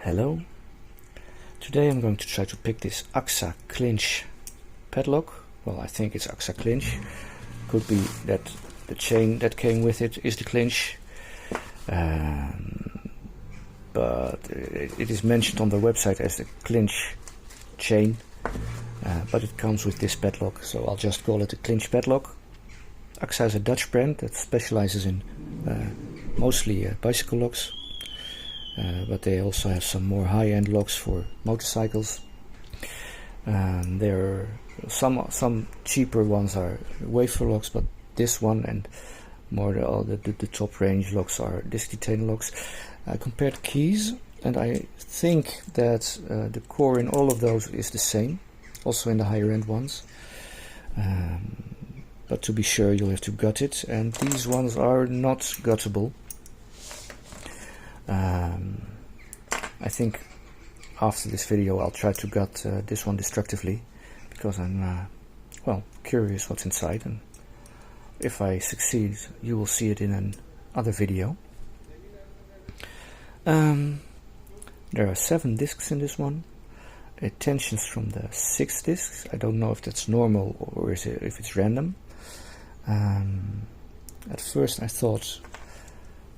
Hello. Today I'm going to try to pick this Axa Clinch padlock. Well, I think it's Axa Clinch. Could be that the chain that came with it is the clinch. But it is mentioned on the website as the clinch chain. But it comes with this padlock, so I'll just call it a clinch padlock. Axa is a Dutch brand that specializes in mostly bicycle locks. But they also have some more high-end locks for motorcycles. There are some cheaper ones are wafer locks, but this one and more the top range locks are disc detainer locks. I compared keys, and I think that the core in all of those is the same, also in the higher end ones. But to be sure, you'll have to gut it, and these ones are not guttable. I think after this video I'll try to gut this one destructively, because I'm well, curious what's inside, and if I succeed you will see it in another video. There are 7 discs in this one. It tensions from the 6 discs. I don't know if that's normal or if it's random. At first I thought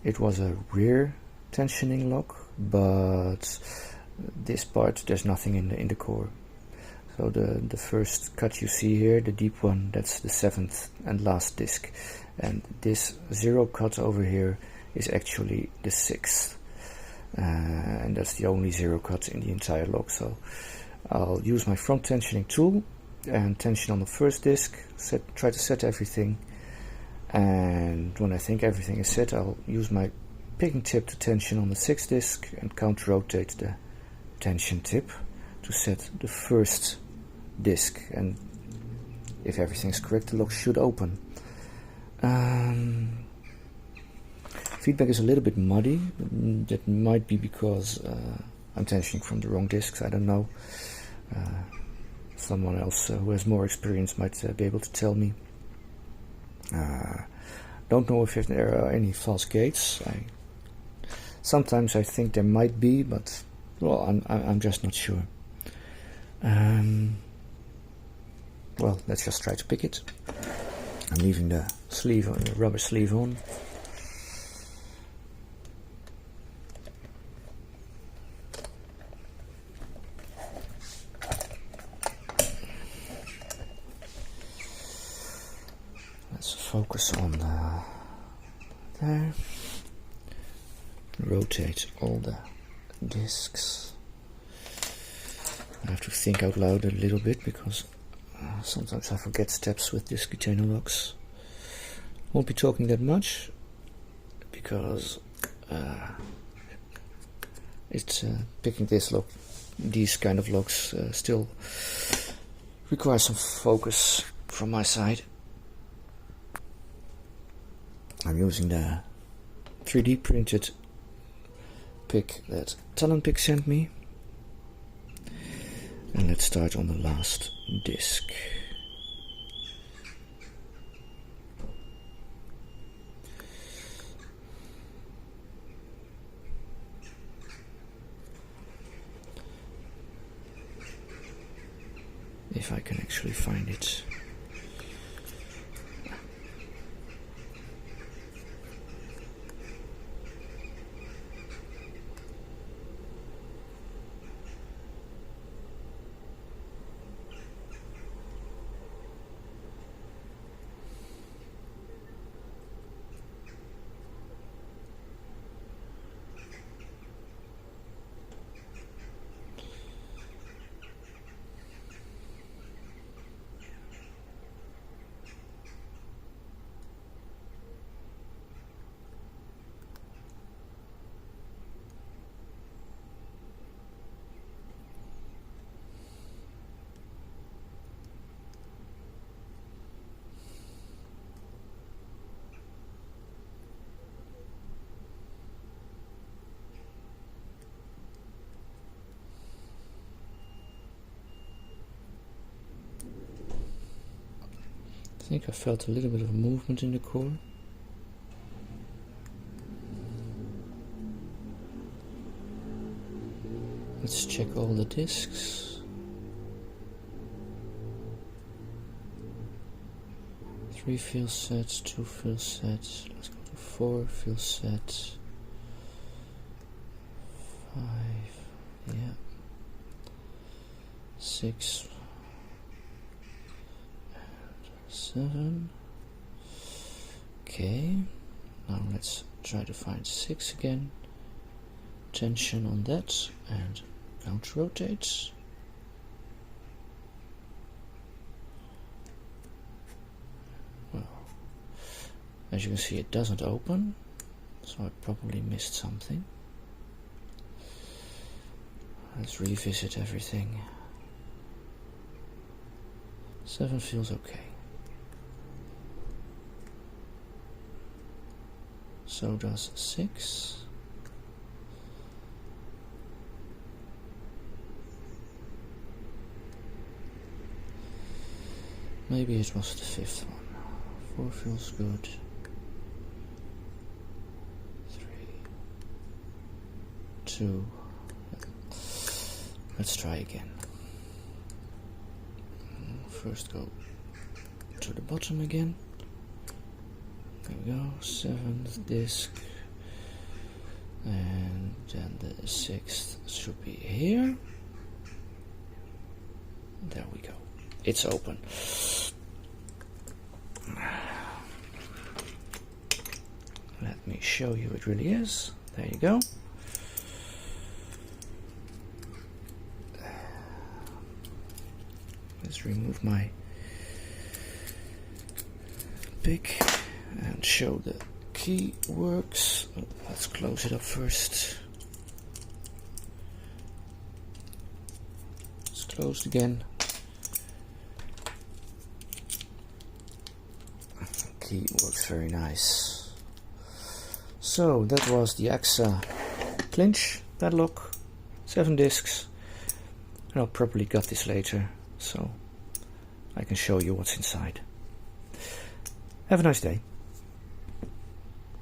it was a rear tensioning lock, but this part there's nothing in the core. So the first cut you see here, the deep one, that's the 7th and last disc, and this 0 cut over here is actually the 6th, and that's the only 0 cut in the entire lock. So I'll use my front tensioning tool and tension on the first disc, try to set everything, and when I think everything is set I'll use my picking tip to tension on the 6th disc and counter rotate the tension tip to set the first disc, and if everything's correct the lock should open. Feedback is a little bit muddy. That might be because I'm tensioning from the wrong discs, I don't know. Someone else who has more experience might be able to tell me. Don't know if there are any false gates. Sometimes I think there might be, but well, I'm just not sure. Well, let's just try to pick it. I'm leaving the sleeve on, the rubber sleeve on. Let's focus on there. Rotate all the discs. I have to think out loud a little bit because sometimes I forget steps with disc detainer locks. Won't be talking that much because it's picking these kind of locks still requires some focus from my side. I'm using the 3D printed pick that Talonpick sent me, and let's start on the last disc. If I can actually find it. I think I felt a little bit of movement in the core. Let's check all the discs. 3 fill sets, 2 fill sets. Let's go to 4 fill sets. 5, yeah. 6 and 7. Okay, now let's try to find 6 again. Tension on that and counter rotate. Well, as you can see, it doesn't open, so I probably missed something. Let's revisit everything. 7 feels okay. So does 6. Maybe it was the 5th one. 4 feels good. 3, 2. Let's try again. First go to the bottom again. There we go. 7th disc. And then the 6th should be here. There we go. It's open. Let me show you it really is. There you go. Let's remove my pick and show the key works. Let's close it up first. It's closed again. Key works very nice. So that was the Axa Clinch padlock, 7 discs. And I'll probably gut this later, so I can show you what's inside. Have a nice day.